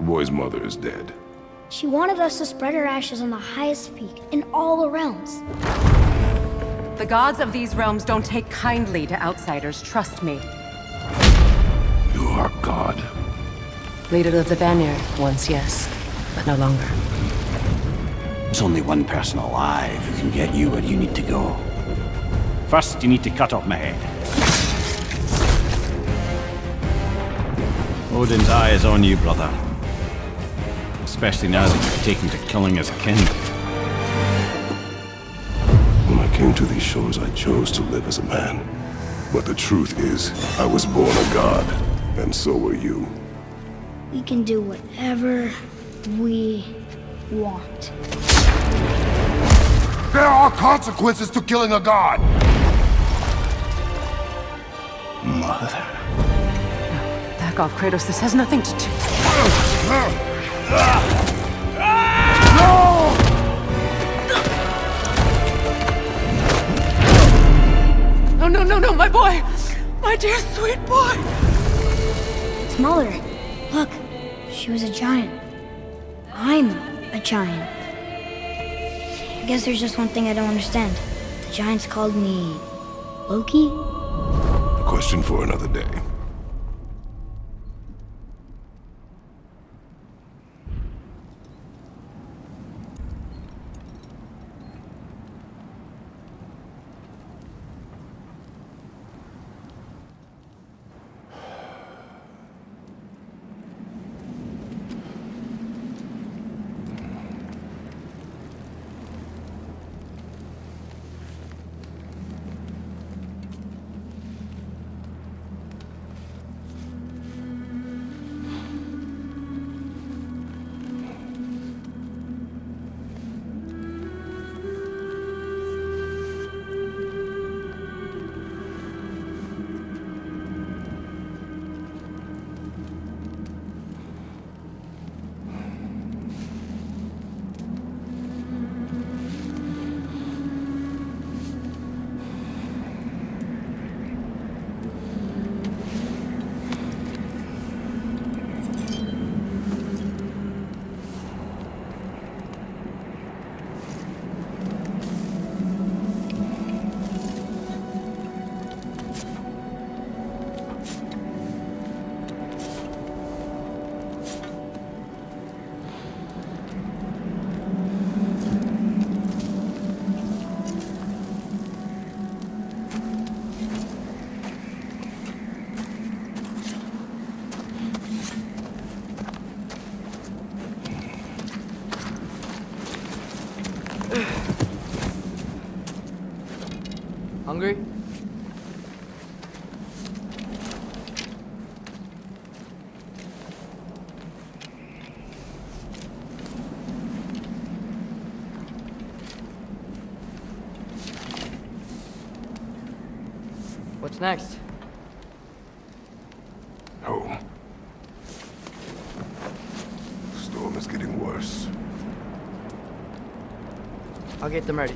The boy's mother is dead. She wanted us to spread her ashes on the highest peak in all the realms. The gods of these realms don't take kindly to outsiders, trust me. You are God. Leader of the Vanir, once yes, but no longer. There's only one person alive who can get you where you need to go. First, you need to cut off my head. Odin's eye is on you, brother. Especially now that you've taken to killing his kin. When I came to these shores, I chose to live as a man. But the truth is, I was born a god, and so were you. We can do whatever we want. There are consequences to killing a god! Mother. Back off, Kratos. This has nothing to do... No, my boy! My dear, sweet boy! It's Mother. Look, she was a giant. I'm a giant. I guess there's just one thing I don't understand. The giants called me... Loki? A question for another day. Hungry? What's next? Home. Storm is getting worse. I'll get them ready.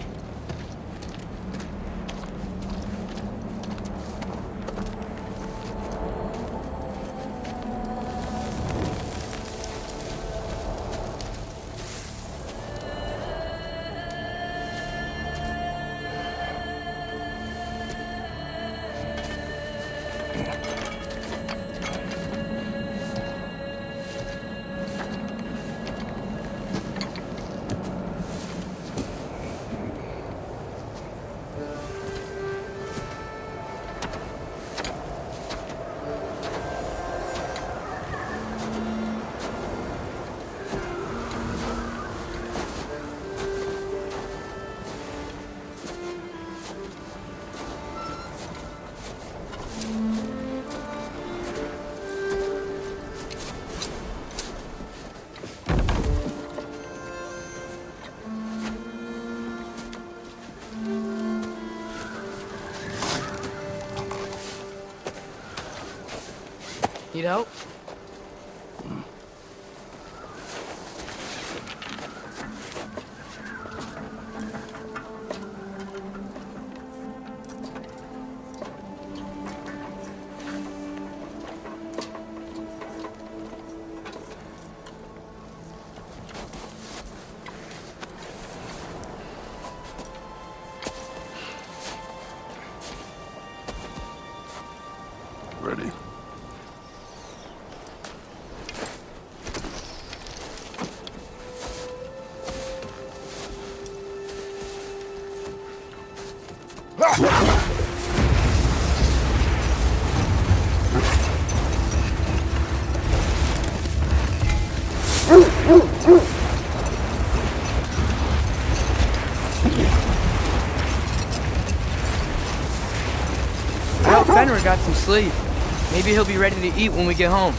Need help? Ready? I hope Fenrir got some sleep. Maybe he'll be ready to eat when we get home.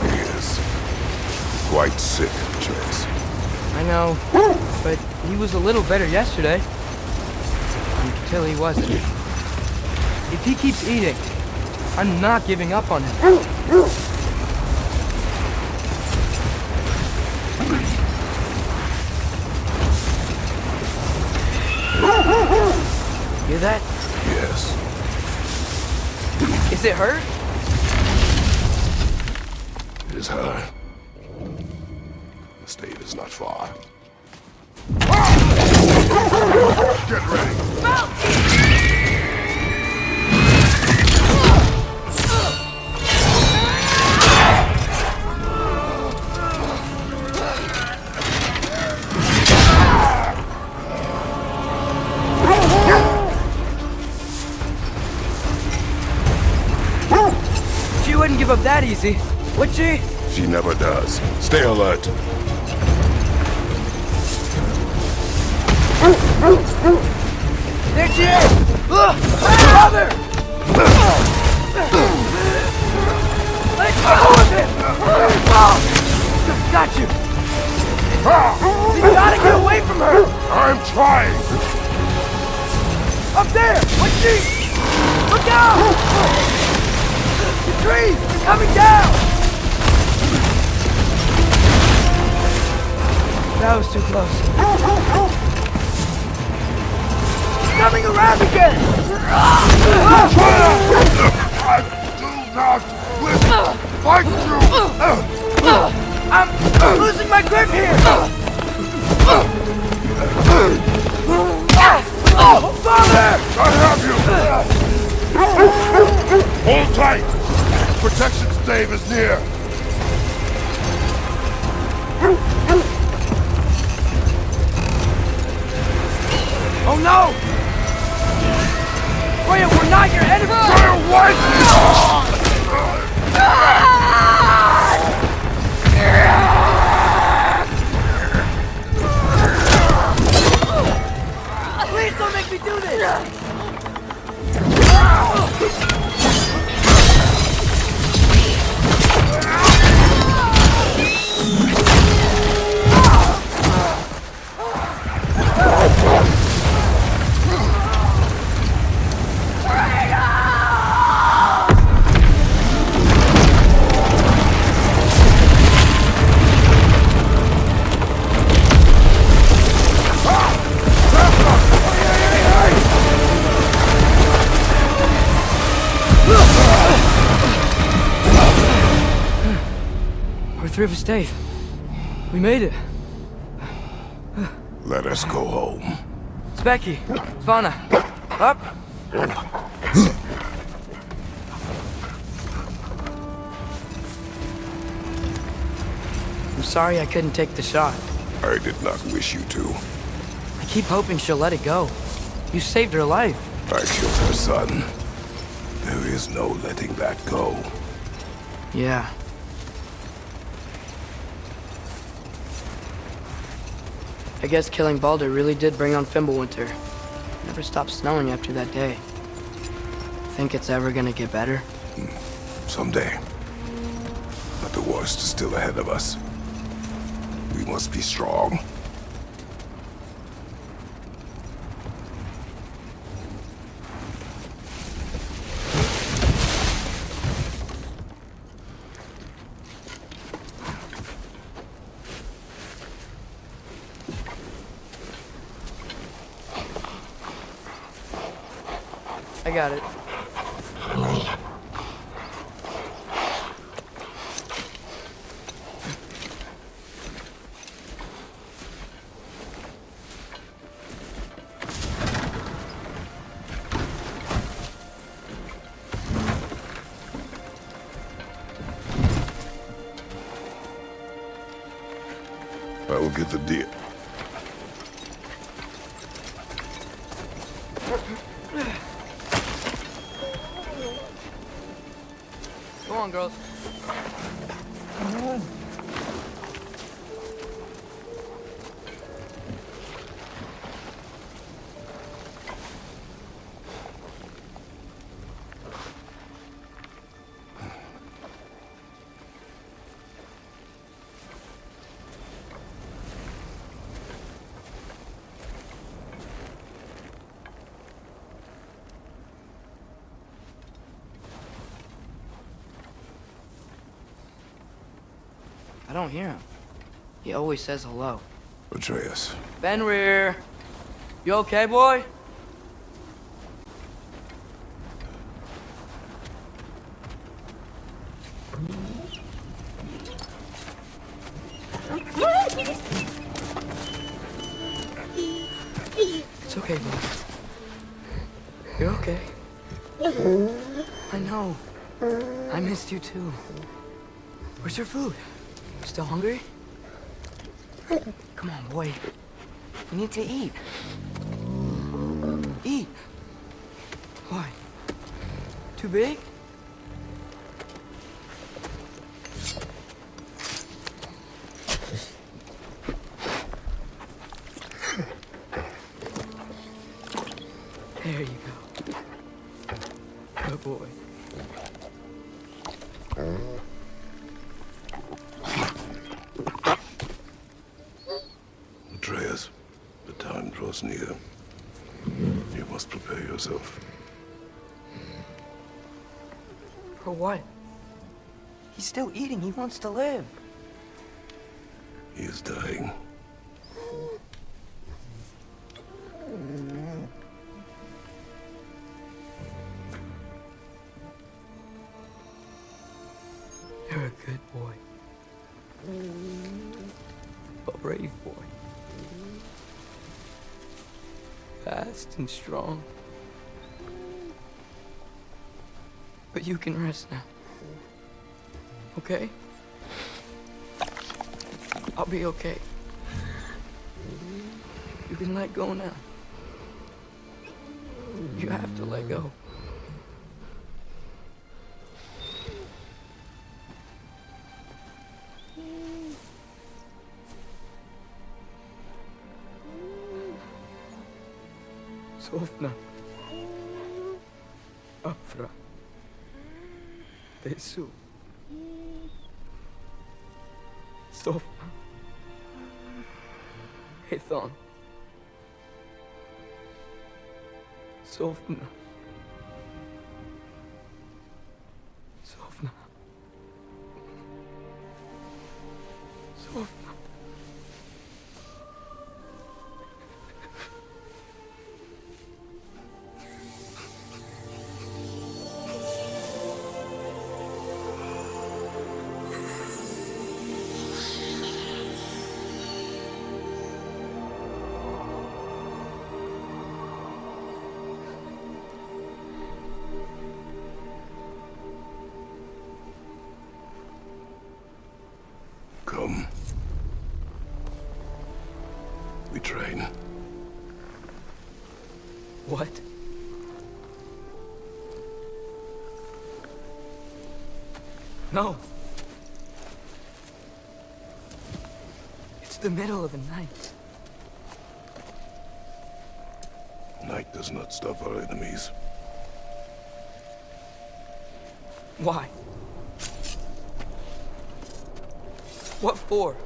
He is quite sick, Chase. I know, but he was a little better yesterday. Until he wasn't. If he keeps eating, I'm not giving up on him. Hear that? Yes. Is it hurt? It is her. The state is not far. Get ready. She wouldn't give up that easy, would she? She never does. Stay alert. There she is! Mother! Let go of him! Got you! You gotta get away from her! I'm trying! Up there! What's she? Look out! The trees! They're coming down! That was too close. Coming around again! I do not wish to fight you! I'm losing my grip here! Father! I have you! Hold tight! Protection stave is near! Oh no! Freya, we're not your enemy! Please don't make me do this! We're through for Stave. We made it. Let us go home. It's Becky. Svana. Up. I'm sorry I couldn't take the shot. I did not wish you to. I keep hoping she'll let it go. You saved her life. I killed her son. There is no letting that go. Yeah. I guess killing Baldur really did bring on Fimbulwinter. Never stopped snowing after that day. Think it's ever gonna get better? Someday. But the worst is still ahead of us. We must be strong. I got it. get the deer. Go on, girls. I don't hear him. He always says hello. Atreus. Fenrir! You okay, boy? It's okay, boy. You're okay. I know. I missed you too. Where's your food? Still hungry? Come on, boy. You need to eat. Eat. Why? Too big? There you go. Good boy. Atreus, the time draws near. You must prepare yourself. For what? He's still eating. He wants to live. He is dying. You're a good boy. A brave boy. Fast and strong. But you can rest now. Okay? I'll be okay. You can let go now. You have to let go. Sofna. Afra. Tesu. Sofna. Ethon. Sofna. Sofna. Sofna. Come. We train. What? No. It's the middle of the night. Night does not stop our enemies. Why? What for?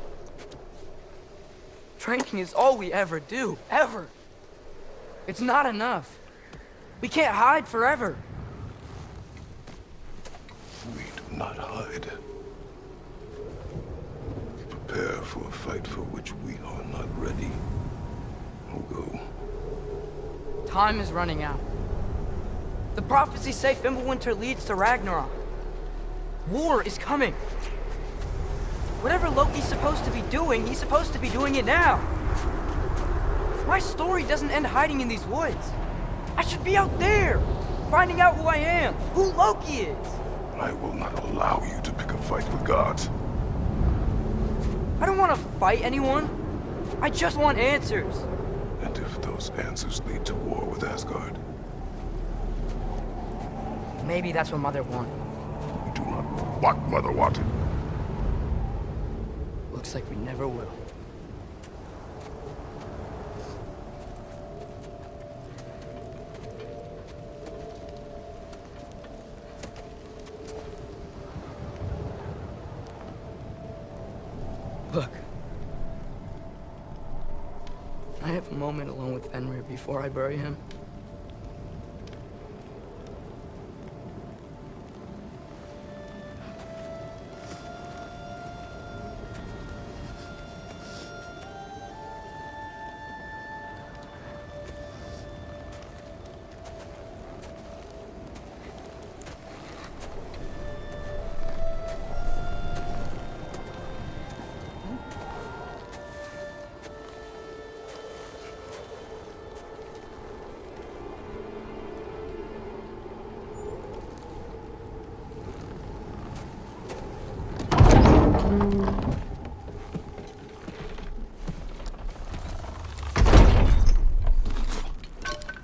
Training is all we ever do, ever. It's not enough. We can't hide forever. We do not hide. We prepare for a fight for which we are not ready. Go. Time is running out. The prophecies say Fimbulwinter leads to Ragnarok. War is coming. Whatever Loki's supposed to be doing, he's supposed to be doing it now. My story doesn't end hiding in these woods. I should be out there, finding out who I am, who Loki is. I will not allow you to pick a fight with gods. I don't want to fight anyone. I just want answers. And if those answers lead to war with Asgard, Maybe that's what Mother wanted. we do not know what Mother wanted. Looks like we never will. Look. I have a moment alone with Fenrir before I bury him.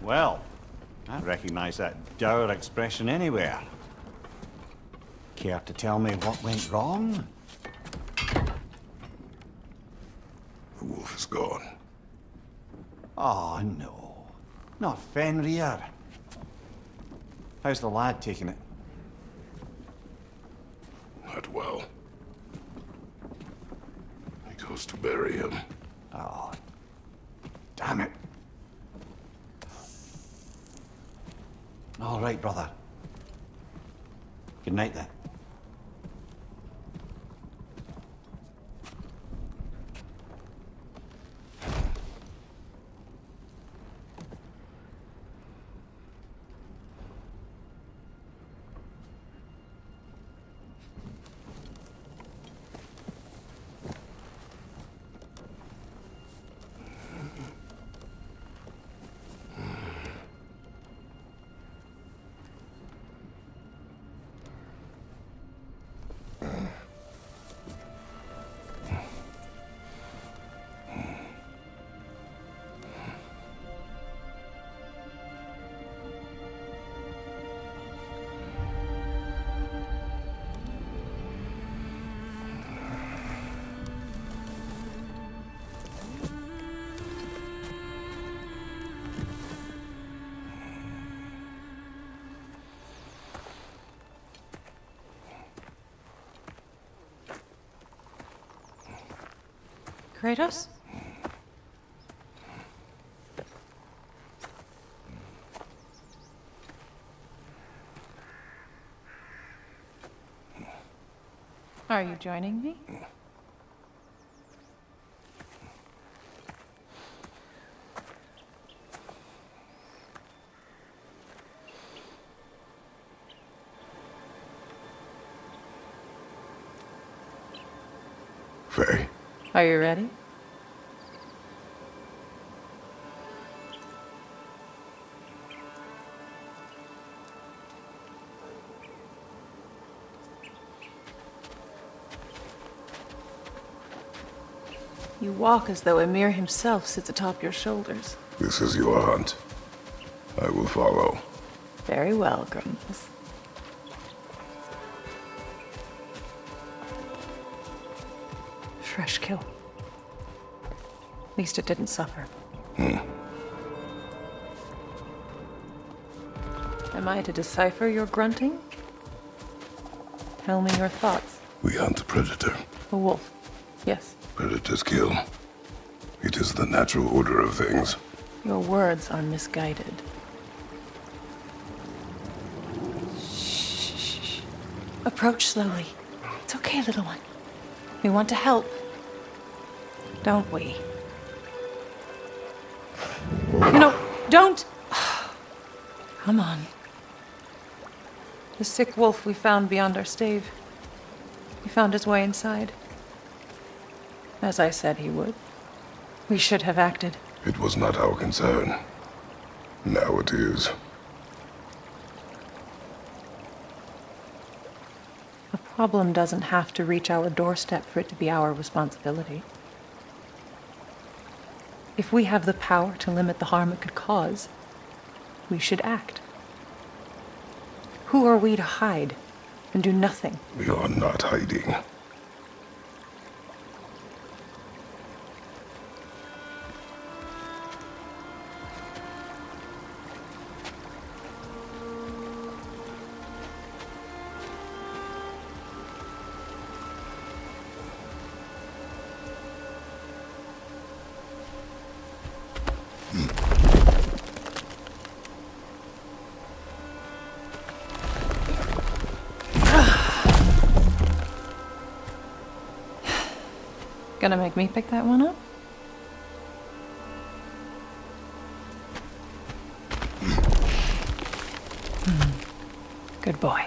Well, I recognize that dour expression anywhere. Care to tell me what went wrong? The wolf is gone. Oh, no. Not Fenrir. How's the lad taking it? Not well. He goes to bury him. Oh, damn it. All right, brother. Good night, then. Kratos? Are you joining me? Faye, Are you ready? You walk as though Ymir himself sits atop your shoulders. this is your hunt. I will follow. Very well, Grumbles. Fresh kill. At least it didn't suffer. Am I to decipher your grunting? Tell me your thoughts. We hunt the predator. A wolf. Yes. Predators kill. It is the natural order of things. Your words are misguided. Shh. Approach slowly. It's okay, little one. We want to help. Don't we? No, don't! Come on. The sick wolf we found beyond our stave. He found his way inside. As I said he would. We should have acted. It was not our concern. Now it is. A problem doesn't have to reach our doorstep for it to be our responsibility. If we have the power to limit the harm it could cause, we should act. Who are we to hide and do nothing? We are not hiding. Gonna make me pick that one up? Good boy.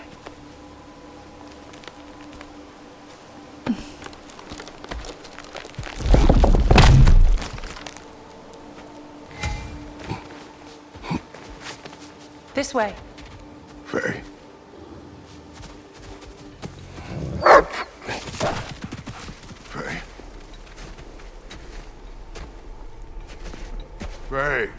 This way. Faye. Faye. Faye. Faye!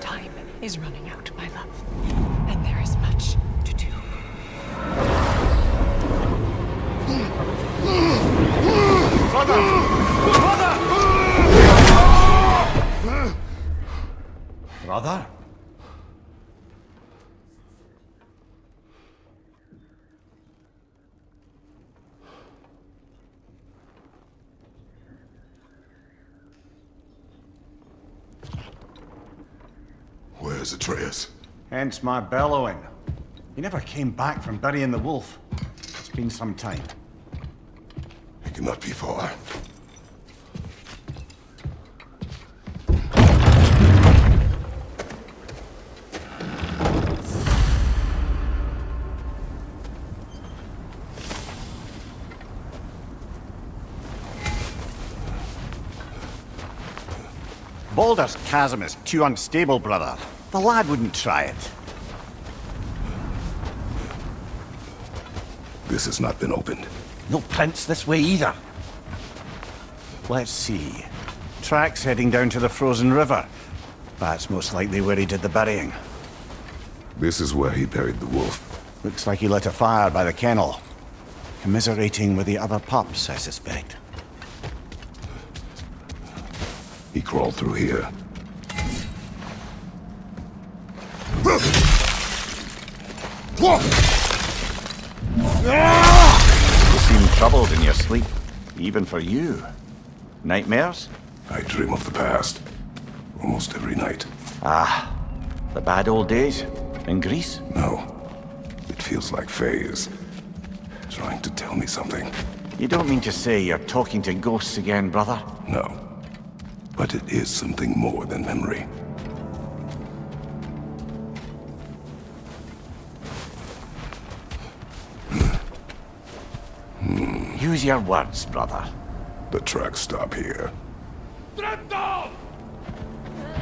Time is running out, my love. And there is much to do. Brother? Where's Atreus? Hence my bellowing. He never came back from burying the wolf. It's been some time. He cannot be far. Baldur's Chasm is too unstable, brother. The lad wouldn't try it. This has not been opened. No prints this way either. Let's see. Tracks heading down to the frozen river. That's most likely where he did the burying. This is where he buried the wolf. Looks like he lit a fire by the kennel. Commiserating with the other pups, I suspect. He crawled through here. You seem troubled in your sleep. Even for you. Nightmares? I dream of the past. Almost every night. Ah, the bad old days? In Greece? No. It feels like Faye is trying to tell me something. You don't mean to say you're talking to ghosts again, brother? No. But it is something more than memory. Use your words, brother. The tracks stop here.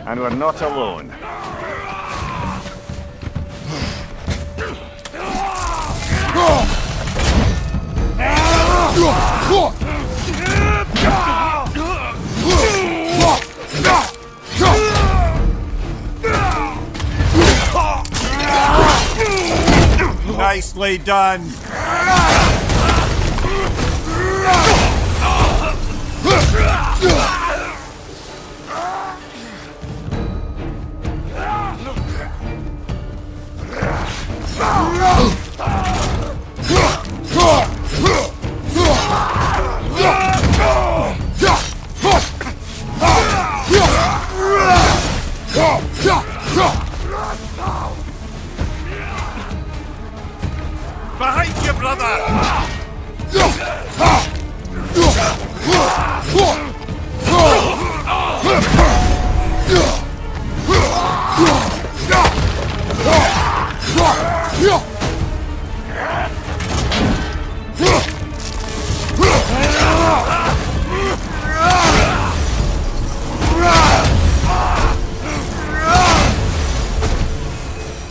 And we're not alone. Nicely done. Behind you, brother!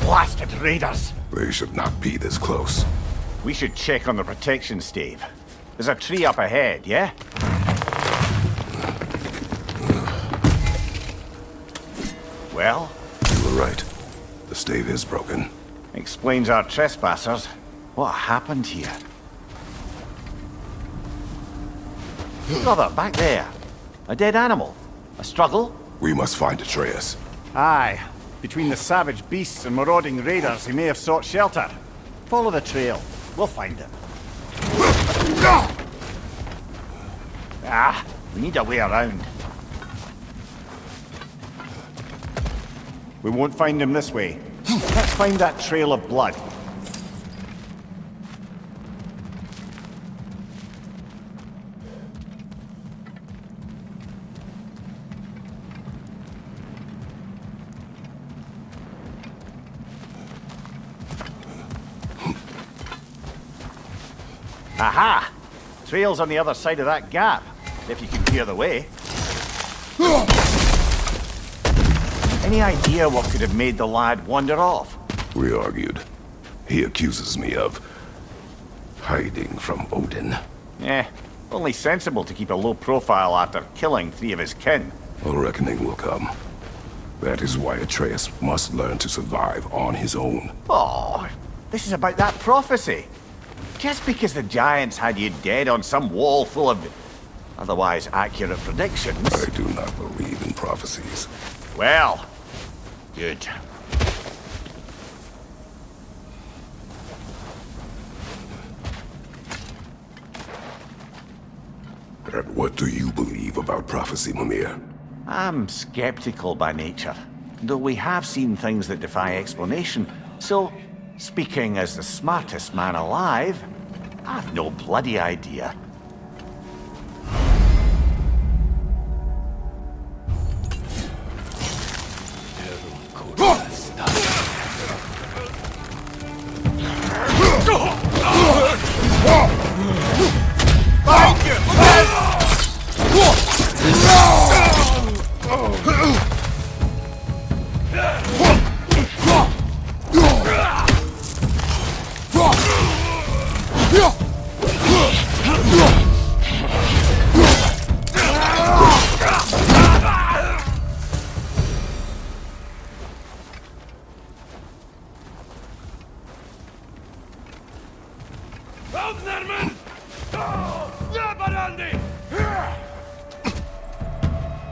Blasted raiders! They should not be this close. We should check on the protection stave. There's a tree up ahead, yeah? Well? You were right. The stave is broken. Explains our trespassers. What happened here? Brother, back there. A dead animal. A struggle? We must find Atreus. Aye. Between the savage beasts and marauding raiders, he may have sought shelter. Follow the trail. We'll find him. Ah, we need a way around. We won't find him this way. Let's find that trail of blood. Aha! Trail's on the other side of that gap, if you can clear the way. Any idea what could have made the lad wander off? We argued. He accuses me of hiding from Odin. Only sensible to keep a low profile after killing 3 of his kin. A reckoning will come. That is why Atreus must learn to survive on his own. Oh, this is about that prophecy. Just because the giants had you dead on some wall full of otherwise accurate predictions. I do not believe in prophecies. Well, good. And what do you believe about prophecy, Mimir? I'm skeptical by nature, though we have seen things that defy explanation. So, speaking as the smartest man alive, I've no bloody idea.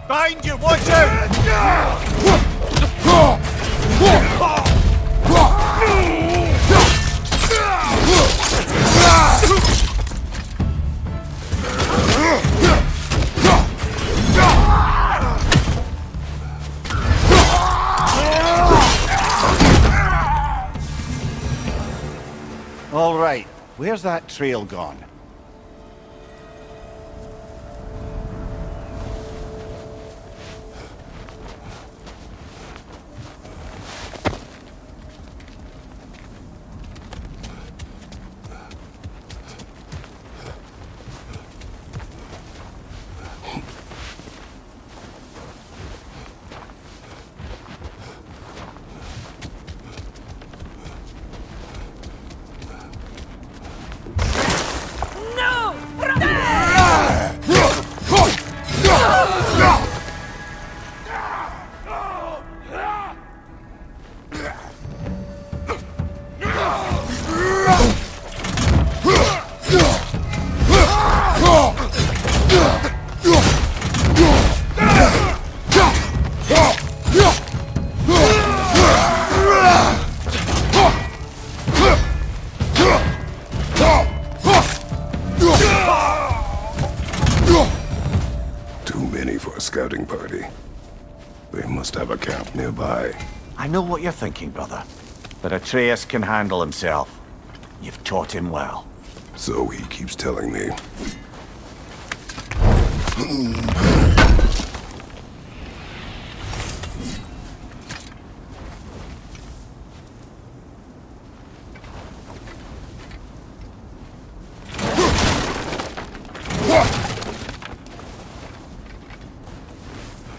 Behind you, watch out! All right, where's that trail gone? Scouting party. They must have a camp nearby. I know what you're thinking, brother. But Atreus can handle himself. You've taught him well. So he keeps telling me.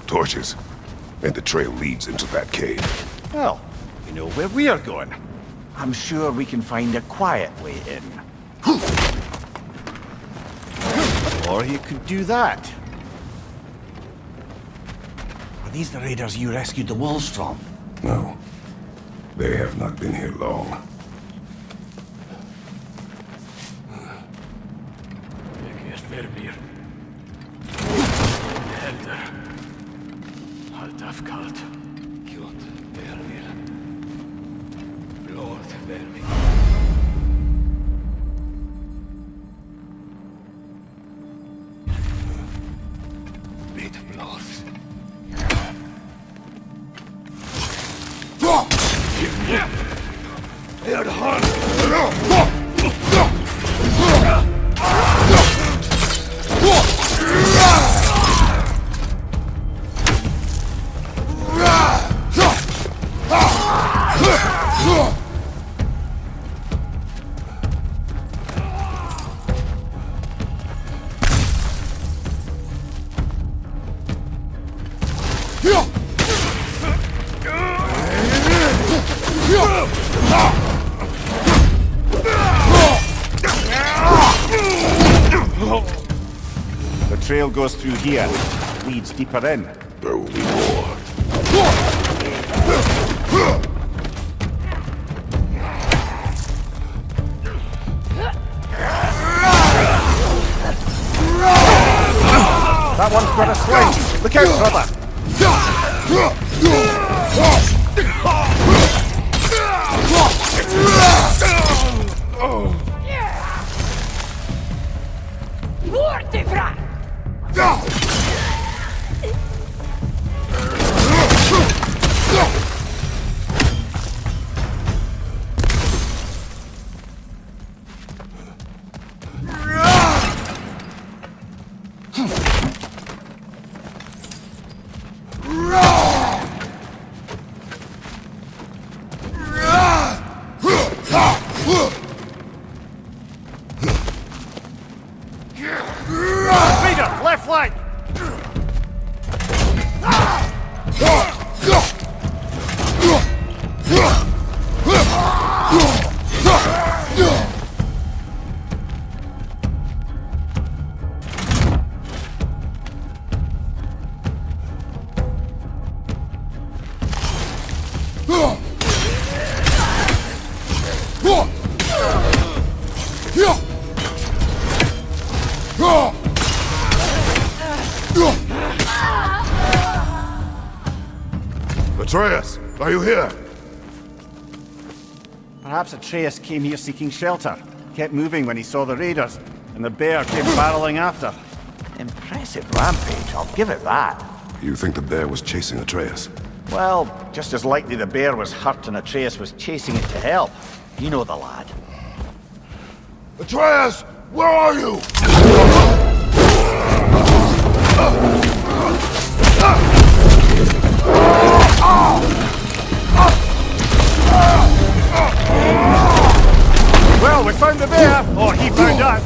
Torches. And the trail leads into that cave. Well, we know where we are going. I'm sure we can find a quiet way in. Or you could do that. Are these the raiders you rescued the wolves from? No. They have not been here long. Ég fer mér. Heldur. Halt afkalt. Kjot ver mér. Blod ver mér. Mitt blod. Er han? The trail goes through here. Leads deeper in. There will be more. That one's got a swing. Look out, brother. Raider, left flank. Atreus, are you here? Perhaps Atreus came here seeking shelter. Kept moving when he saw the raiders, and the bear came barreling after. Impressive rampage, I'll give it that. You think the bear was chasing Atreus? Well, just as likely the bear was hurt and Atreus was chasing it to help. You know the lad. Atreus, where are you? Well, we found the bear, or he found us.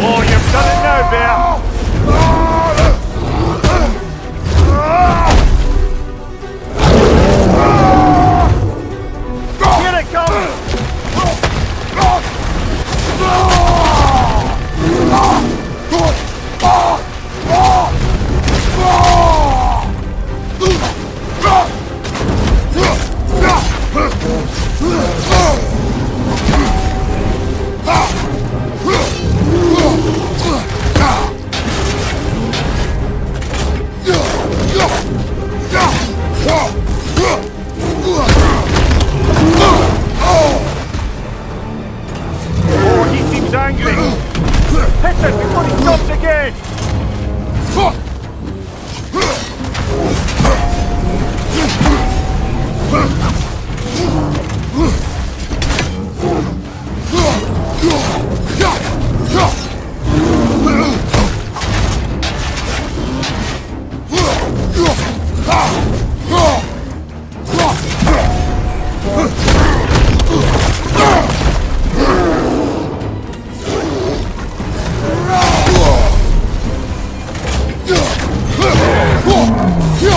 Oh, you've done it now, bear! Here it comes!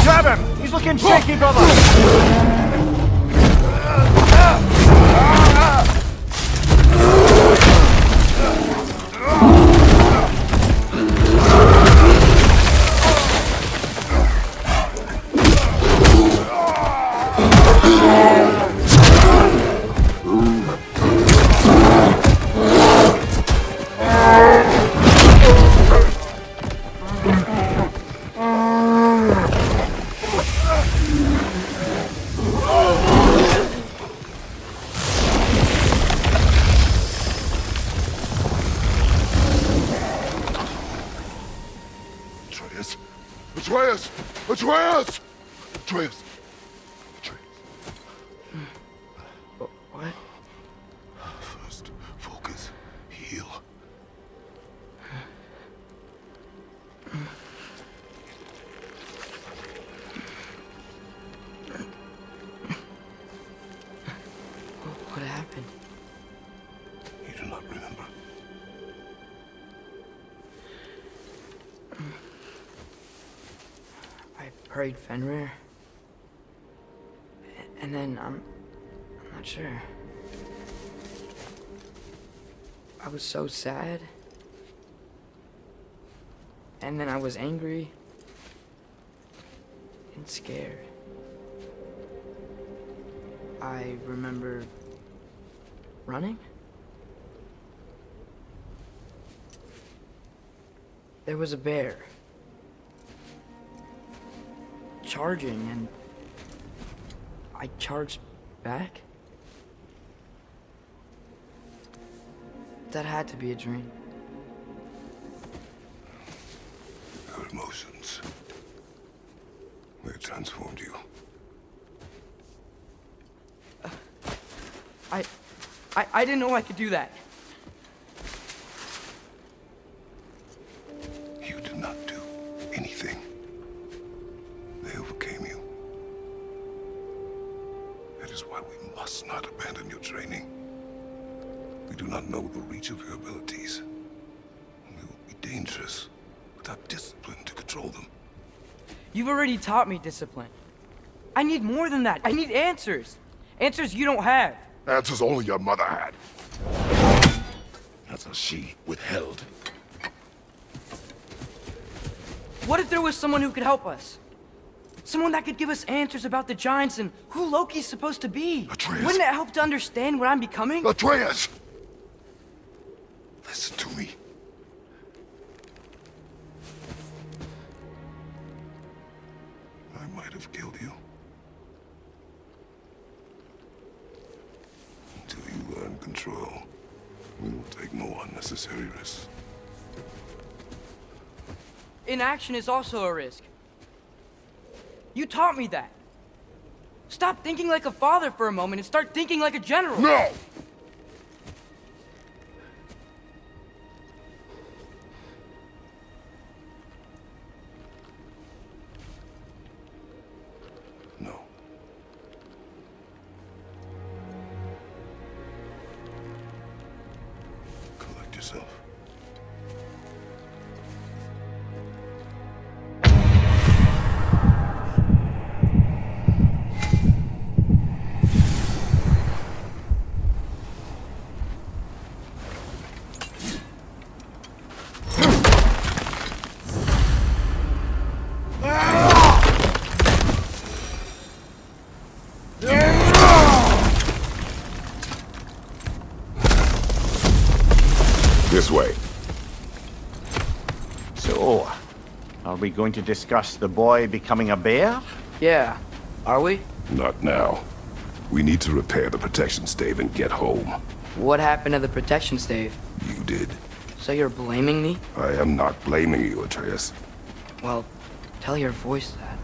Grab him! He's looking shaky, brother! Atreus! Atreus! Atreus! Atreus! What? First, focus. Heal. What happened? You do not remember. I prayed Fenrir. And then I'm not sure. I was so sad. And then I was angry. And scared. I remember running. There was a bear. Charging, and I charged back. That had to be a dream. Your emotions. They transformed you. I didn't know I could do that. You did not do anything. They overcame you. That is why we must not abandon your training. We do not know the reach of your abilities. We will be dangerous without discipline to control them. You've already taught me discipline. I need more than that. I need answers. Answers you don't have. Answers only your mother had. Answers she withheld. What if there was someone who could help us? Someone that could give us answers about the giants and who Loki's supposed to be. Atreus. Wouldn't it help to understand what I'm becoming? Atreus! Listen to me. I might have killed you. Until you learn control, we will take no unnecessary risks. Inaction is also a risk. You taught me that. Stop thinking like a father for a moment and start thinking like a general. No! No. Collect yourself. This way. So, are we going to discuss the boy becoming a bear? Yeah. Are we? Not now. We need to repair the protection stave and get home. What happened to the protection stave? You did. So you're blaming me? I am not blaming you, Atreus. Well, tell your voice that.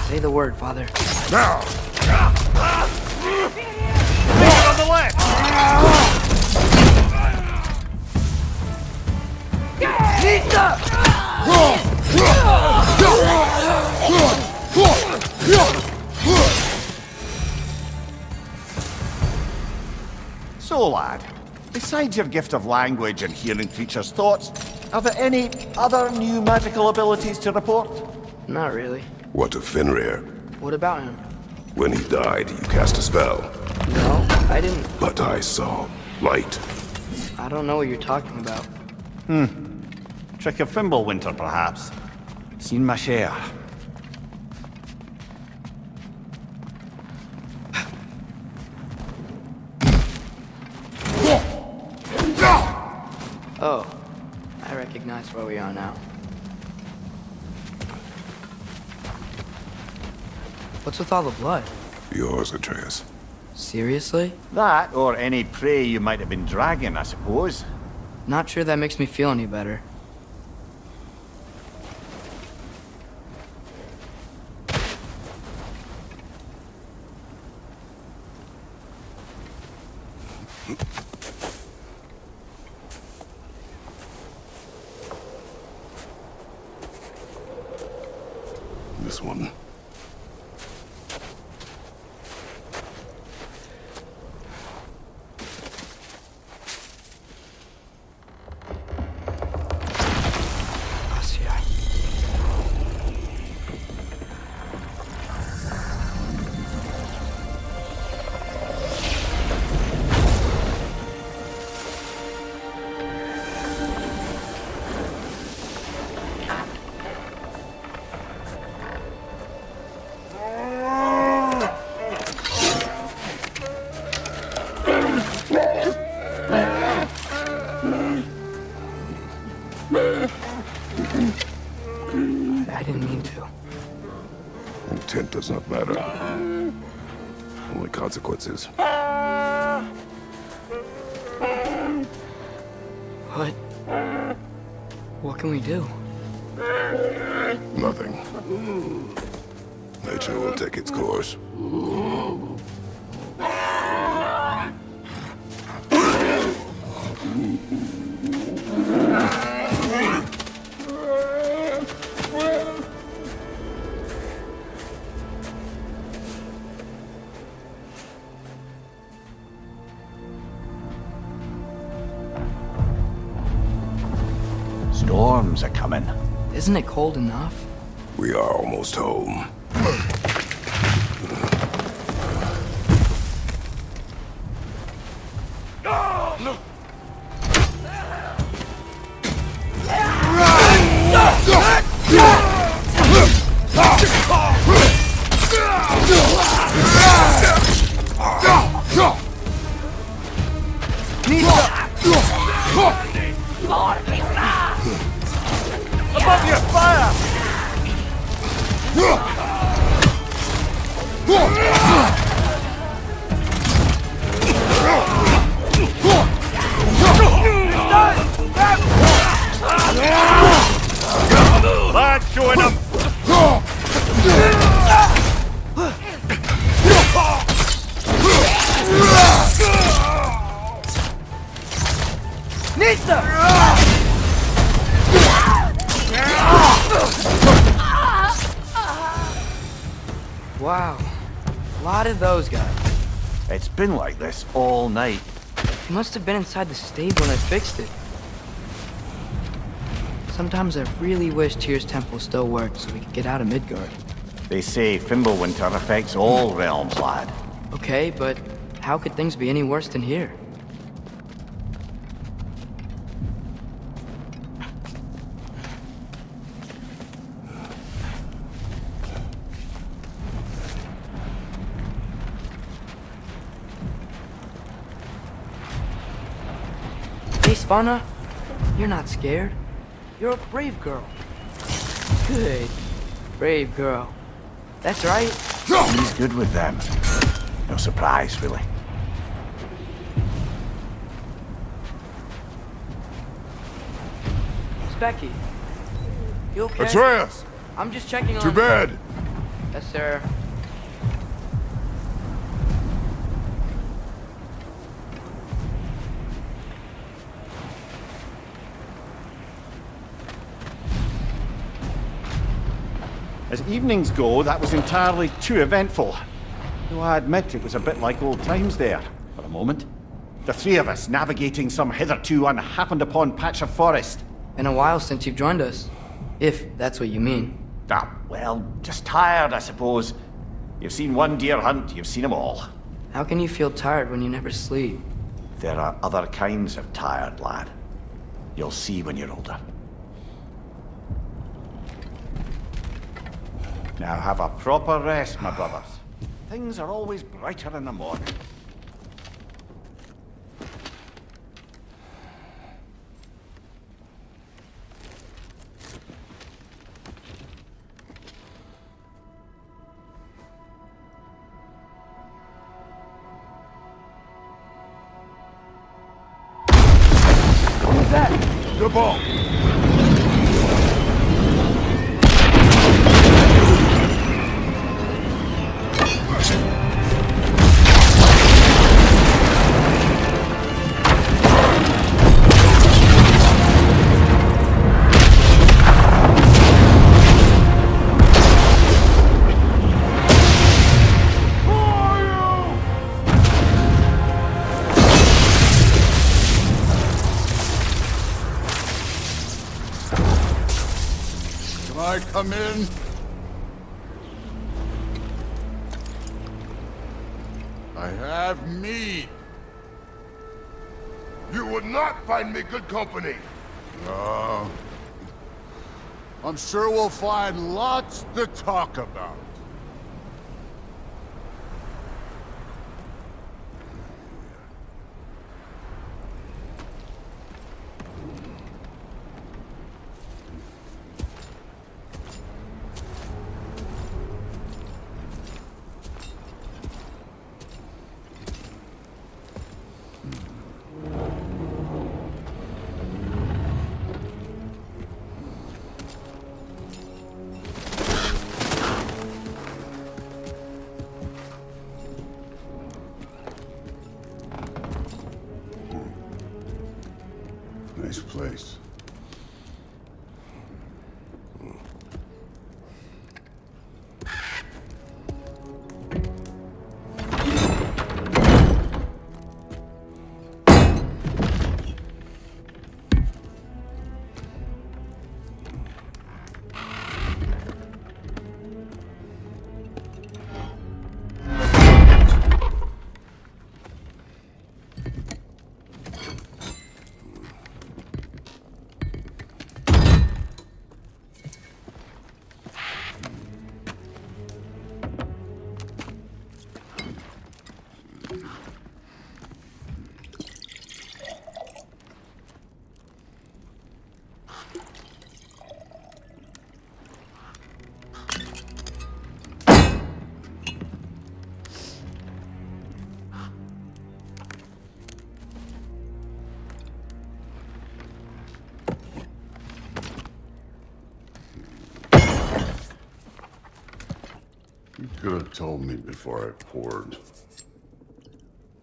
Say the word, Father. Now! Take on the left! So, lad, besides your gift of language and hearing creatures' thoughts, are there any other new magical abilities to report? Not really. What of Fenrir? What about him? When he died, you cast a spell. No, I didn't. But I saw light. I don't know what you're talking about. Trick of Fimbulwinter, perhaps. Seen my share. Oh, I recognize where we are now. What's with all the blood? Yours, Atreus. Seriously? That, or any prey you might have been dragging, I suppose. Not sure that makes me feel any better. This one. I didn't mean to. Intent does not matter. Only consequences. What can we do? Nothing. Nature will take its course. Storms are coming. Isn't it cold enough? We are almost home. Above your fire! Lad, join him! Wow. A lot of those guys. It's been like this all night. He must have been inside the stave when I fixed it. Sometimes I really wish Tyr's temple still worked so we could get out of Midgard. They say Fimbulwinter affects all realms, lad. Okay, but how could things be any worse than here? Hey, Svanna, you're not scared. You're a brave girl. Good. Brave girl. That's right. He's good with them. No surprise, really. It's Becky. You okay? Atreus! I'm just checking on... To bed! Yes, sir. As evenings go, that was entirely too eventful. Though I admit it was a bit like old times there, for a moment. The three of us navigating some hitherto unhappened upon patch of forest. Been a while since you've joined us. If that's what you mean. Ah, well, just tired, I suppose. You've seen one deer hunt, you've seen them all. How can you feel tired when you never sleep? There are other kinds of tired, lad. You'll see when you're older. Now have a proper rest, my brothers. Things are always brighter in the morning. Who's that? The ball! I come in? I have meat. You would not find me good company. I'm sure we'll find lots to talk about. Nice place. You could have told me before I poured.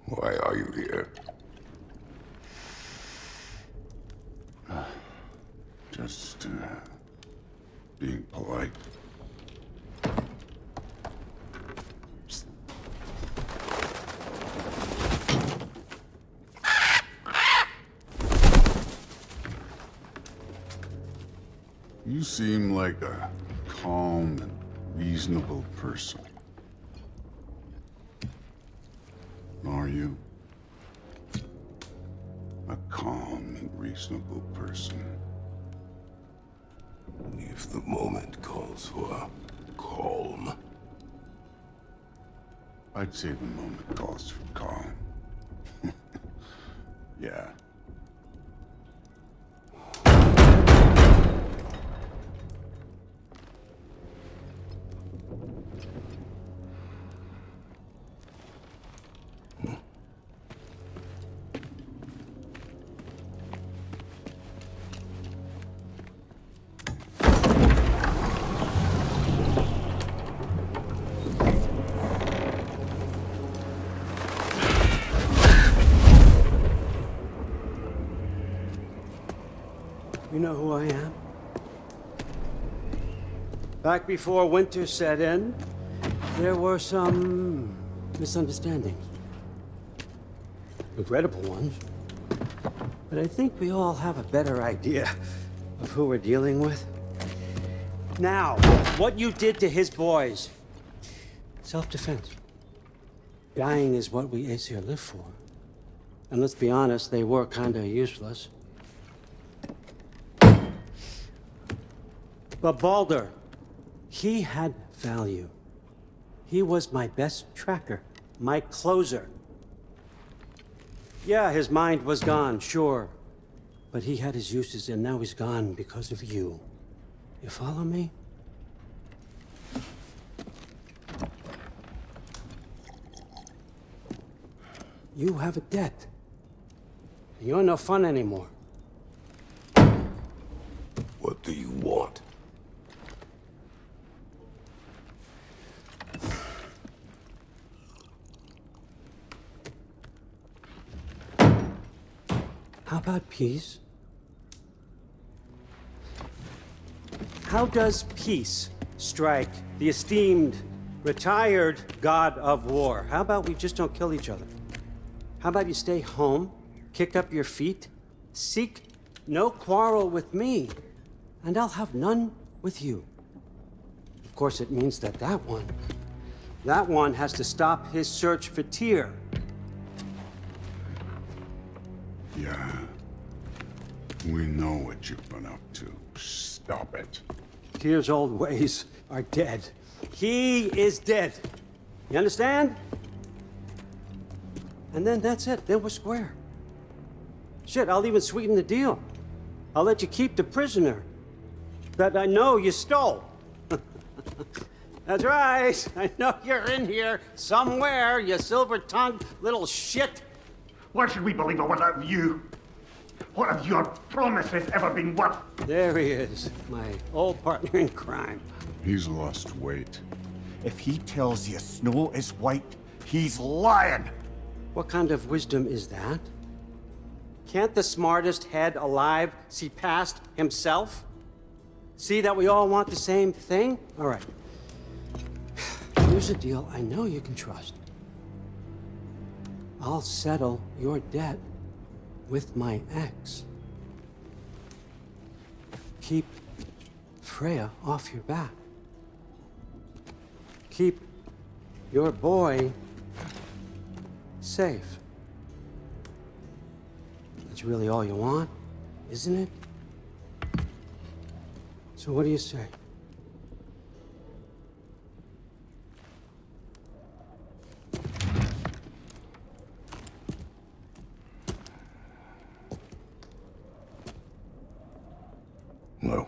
Why are you here? Just, being polite. You seem like a calm and reasonable person. Are you? A calm and reasonable person. If the moment calls for calm. I'd say the moment calls for calm. Yeah. know who I am? Back before winter set in, there were some misunderstandings. Regrettable ones. But I think we all have a better idea of who we're dealing with. Now, what you did to his boys. Self-defense. Dying is what we Aesir live for. And let's be honest, they were kinda useless. But Baldur, he had value. He was my best tracker, my closer. Yeah, his mind was gone, sure. But he had his uses, and now he's gone because of you. You follow me? You have a debt. You're no fun anymore. What do you want? How about peace? How does peace strike the esteemed, retired god of war? How about we just don't kill each other? How about you stay home, kick up your feet, seek no quarrel with me, and I'll have none with you. Of course, it means that that one has to stop his search for Tyr. Yeah. We know what you've been up to. Stop it. Tyr's old ways are dead. He is dead. You understand? And then that's it. Then we're square. Shit, I'll even sweeten the deal. I'll let you keep the prisoner that I know you stole. That's right. I know you're in here somewhere, you silver-tongued little shit. Why should we believe a word out of you? What have your promises ever been worth? There he is, my old partner in crime. He's lost weight. If he tells you snow is white, he's lying. What kind of wisdom is that? Can't the smartest head alive see past himself? See that we all want the same thing? All right. Here's a deal I know you can trust. I'll settle your debt with my ex. Keep Freya off your back. Keep your boy safe. That's really all you want, isn't it? So what do you say? No.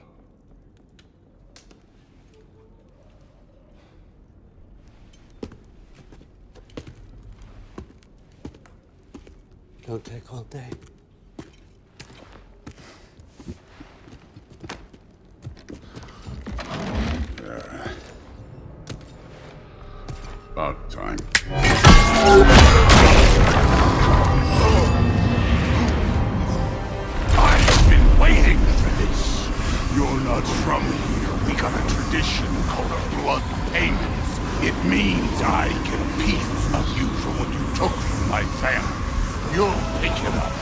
Don't take all day. About time. I've been waiting for this. You're not from here. We got a tradition called a blood payments. It means I get a piece of you for what you took from my family. You'll pick it up.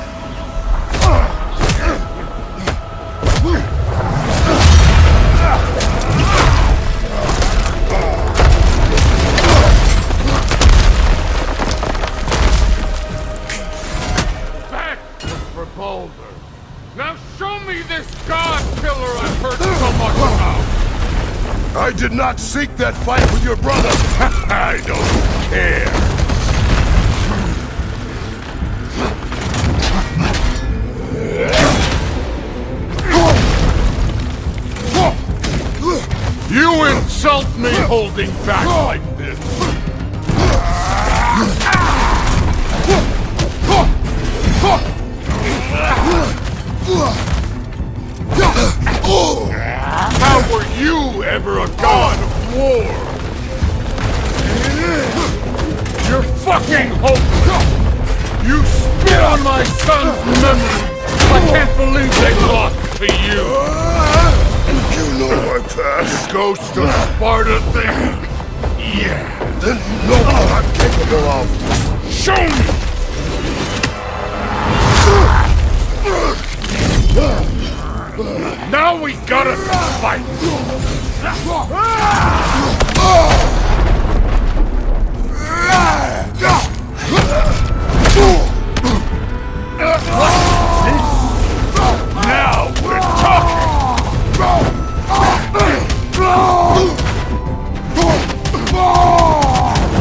That was for Baldur. Now show me this god killer I've heard so much about. I did not seek that fight with your brother. I don't care. You insult me holding back like this. How were you ever a god of war? You're fucking hopeless! You spit on my son's memories! I can't believe they lost! to you. You know my past. Ghost of Sparta thing. Yeah. Then you know what I'm capable of. Show me! Now we gotta fight! Now we're talking!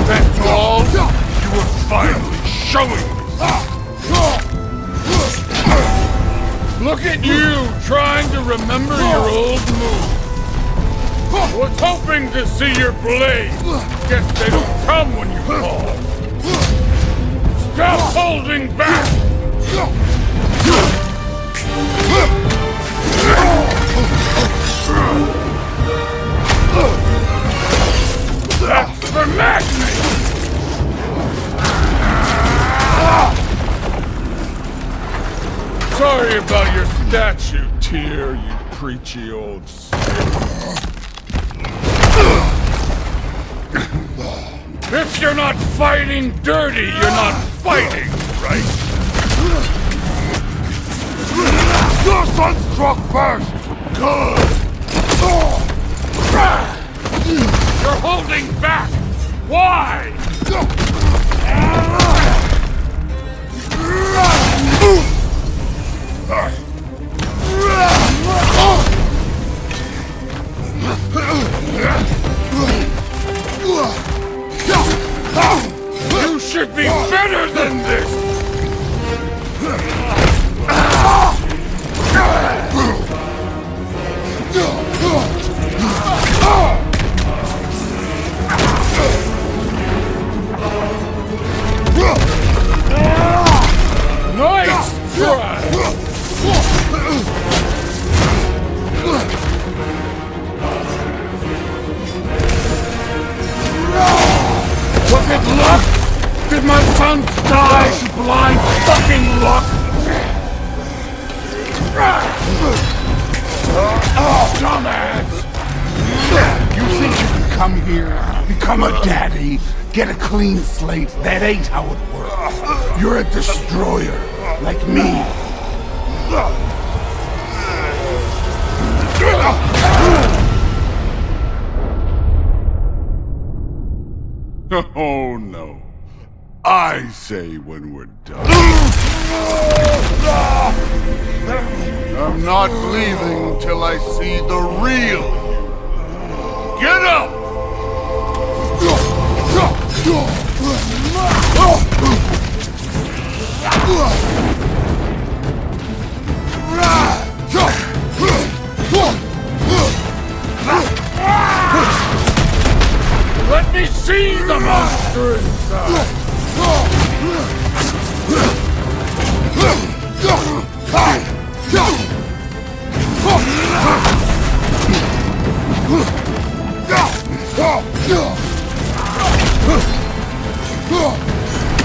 That's all? You were finally showing me! Look at you, trying to remember your old moves. Was hoping to see your blade. Guess they don't come when you call. Stop holding back! That's for madness! Sorry about your statue, Tyr, you preachy old shit. If you're not fighting dirty, you're not fighting, right? Your son struck first! Good! You're holding back! Why? You should be better than this! Nice try! Was it luck? Did my son die to blind fucking luck? Dumbass! You think you can come here, become a daddy, get a clean slate? That ain't how it works. You're a destroyer, like me. Oh no. I say when we're done. I'm not leaving till I see the real you. Get up! Let me see the monster inside!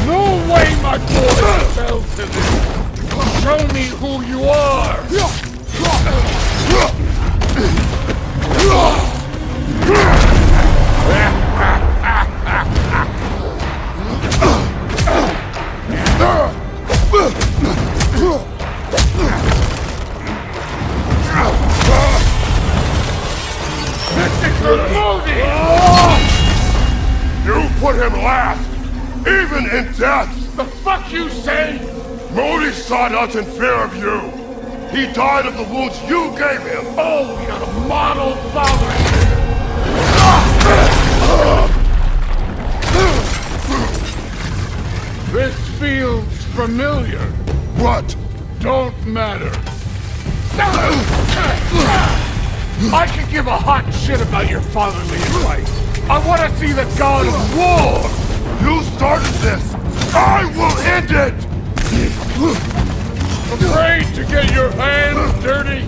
No way my boy fell to this! Show me who you are! You put him last, even in death! The fuck you say? Modi sought us in fear of you. He died of the wounds you gave him. Oh, you're a model father! This feels familiar. What? Don't matter. I could give a hot shit about your fatherly advice. I want to see the god of war! You started this! I will end it! Afraid to get your hands dirty?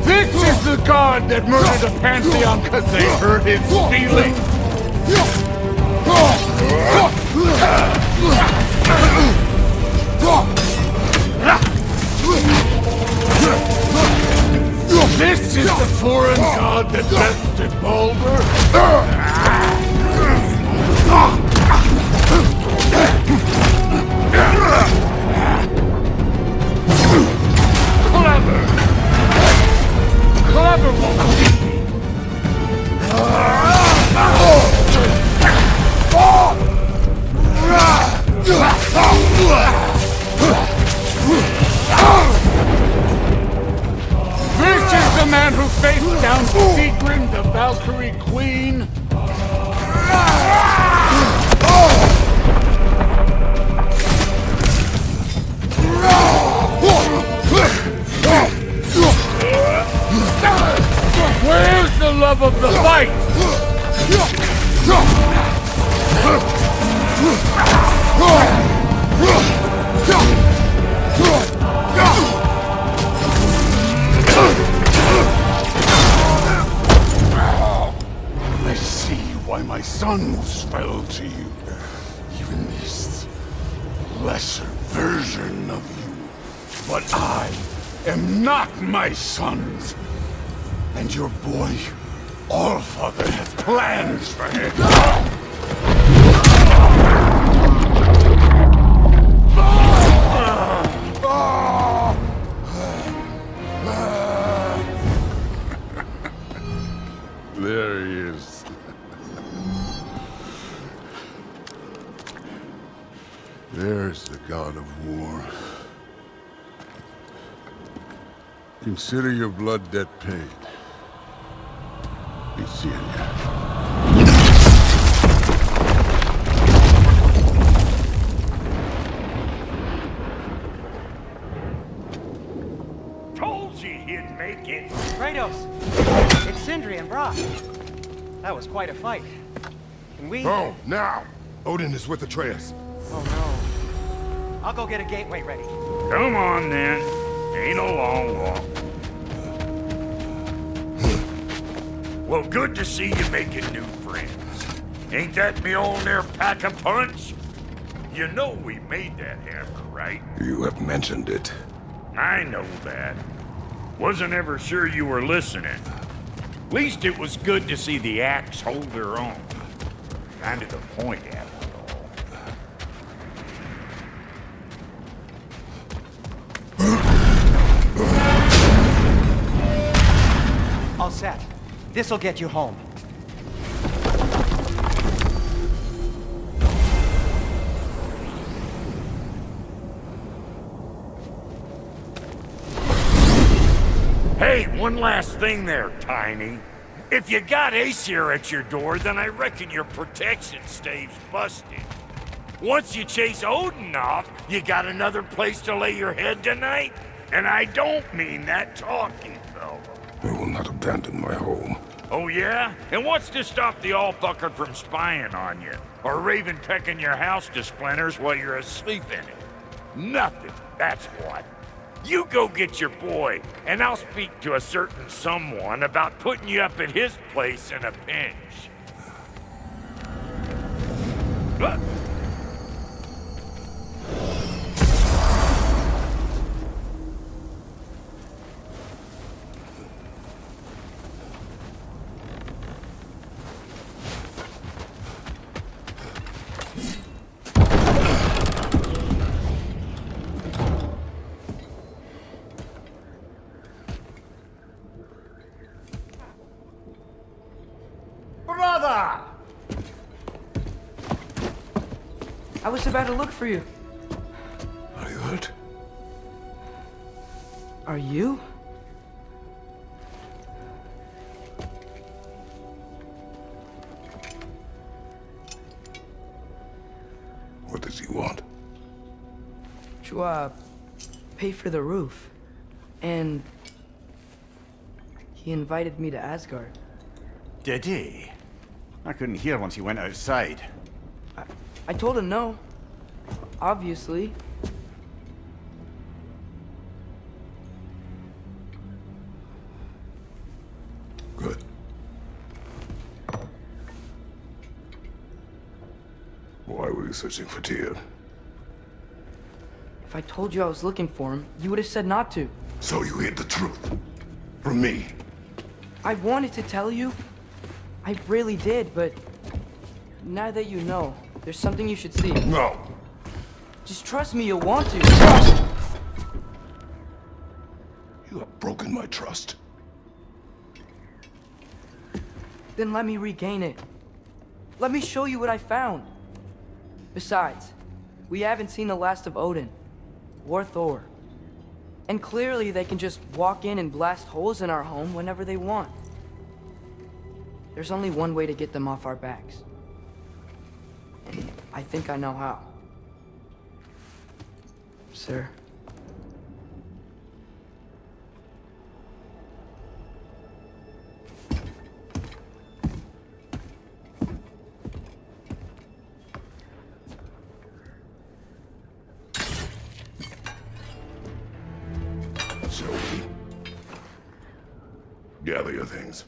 This is the god that murdered a pantheon because they hurt his feelings? This is the foreign god that bested Baldur? Clever! Clever woman! This is the man who faced down Sigrid, the Valkyrie Queen. Where's the love of the fight? I see why my sons fell to you. Even this lesser version of you. But I am not my sons. And your boy, Allfather, has plans for him. There he is. There's the god of war. Consider your blood debt paid. Be seeing ya. Told you he'd make it. Kratos! It's Sindri and Brock. That was quite a fight. Can we... Oh, now! Odin is with Atreus. Oh no. I'll go get a gateway ready. Come on then. Ain't a long walk. Well, good to see you making new friends. Ain't that me old there pack a punch? You know we made that hammer, right? You have mentioned it. I know that. Wasn't ever sure you were listening. Least it was good to see the axe hold their own. Kind of the point, after all. All set. This'll get you home. Hey, one last thing there, Tiny. If you got Aesir at your door, then I reckon your protection stave's busted. Once you chase Odin off, you got another place to lay your head tonight? And I don't mean that talking, though. I will not abandon my home. Oh, yeah? And what's to stop the all-fucker from spying on you? Or Raven pecking your house to splinters while you're asleep in it? Nothing, that's what. You go get your boy, and I'll speak to a certain someone about putting you up at his place in a pinch. What? Brother! I was about to look for you. Are you hurt? Are you? What does he want? To, pay for the roof. And he invited me to Asgard. Did he? I couldn't hear once he went outside. I told him no. Obviously. Good. Why were you searching for Tyr? If I told you I was looking for him, you would have said not to. So you hid the truth. From me. I wanted to tell you. I really did, but now that you know, there's something you should see. No. Just trust me, you'll want to. You have broken my trust. Then let me regain it. Let me show you what I found. Besides, we haven't seen the last of Odin, or Thor. And clearly they can just walk in and blast holes in our home whenever they want. There's only one way to get them off our backs. And I think I know how. Sir. Sylvie. Gather your things.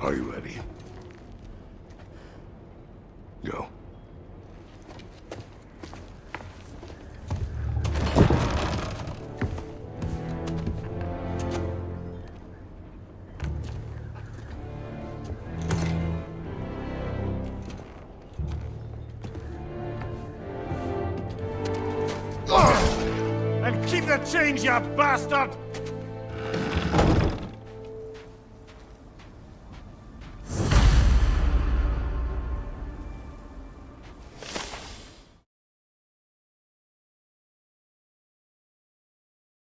Are you ready? Go. And keep the change, you bastard!